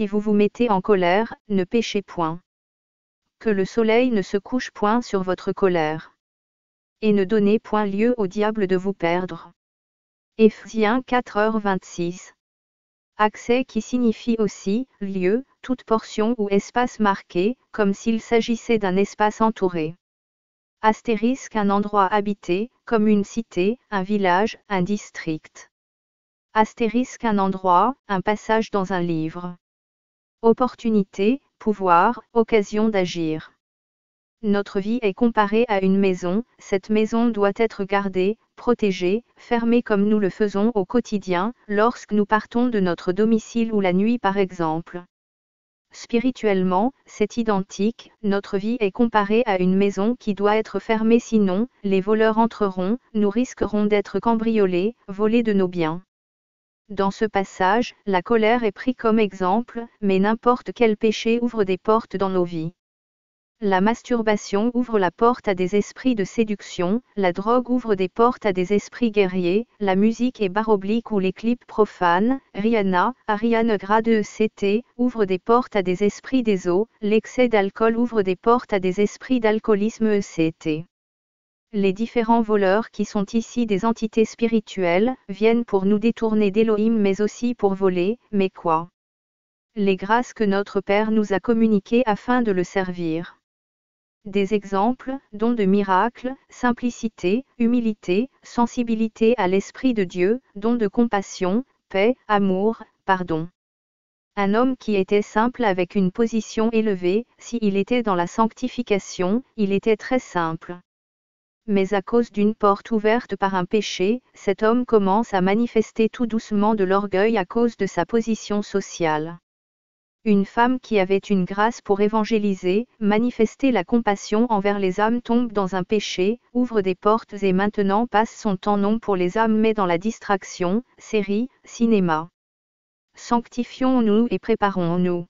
si vous vous mettez en colère, ne péchez point. Que le soleil ne se couche point sur votre colère. Et ne donnez point lieu au diable de vous perdre. Éphésiens 4h26. Accès qui signifie aussi lieu, toute portion ou espace marqué, comme s'il s'agissait d'un espace entouré. Astérisque un endroit habité, comme une cité, un village, un district. Astérisque un endroit, un passage dans un livre. Opportunité, pouvoir, occasion d'agir. Notre vie est comparée à une maison, cette maison doit être gardée, protégée, fermée comme nous le faisons au quotidien, lorsque nous partons de notre domicile ou la nuit par exemple. Spirituellement, c'est identique, notre vie est comparée à une maison qui doit être fermée sinon, les voleurs entreront, nous risquerons d'être cambriolés, volés de nos biens. Dans ce passage, la colère est prise comme exemple, mais n'importe quel péché ouvre des portes dans nos vies. La masturbation ouvre la porte à des esprits de séduction, la drogue ouvre des portes à des esprits guerriers, la musique et barre oblique ou les clips profanes, Rihanna, Ariana Grande etc. ouvrent des portes à des esprits des eaux, l'excès d'alcool ouvre des portes à des esprits d'alcoolisme etc. Les différents voleurs qui sont ici des entités spirituelles, viennent pour nous détourner d'Élohim mais aussi pour voler, mais quoi? Les grâces que notre Père nous a communiquées afin de le servir. Des exemples, dons de miracles, simplicité, humilité, sensibilité à l'Esprit de Dieu, dons de compassion, paix, amour, pardon. Un homme qui était simple avec une position élevée, s'il était dans la sanctification, il était très simple. Mais à cause d'une porte ouverte par un péché, cet homme commence à manifester tout doucement de l'orgueil à cause de sa position sociale. Une femme qui avait une grâce pour évangéliser, manifester la compassion envers les âmes tombe dans un péché, ouvre des portes et maintenant passe son temps non pour les âmes mais dans la distraction, série, cinéma. Sanctifions-nous et préparons-nous.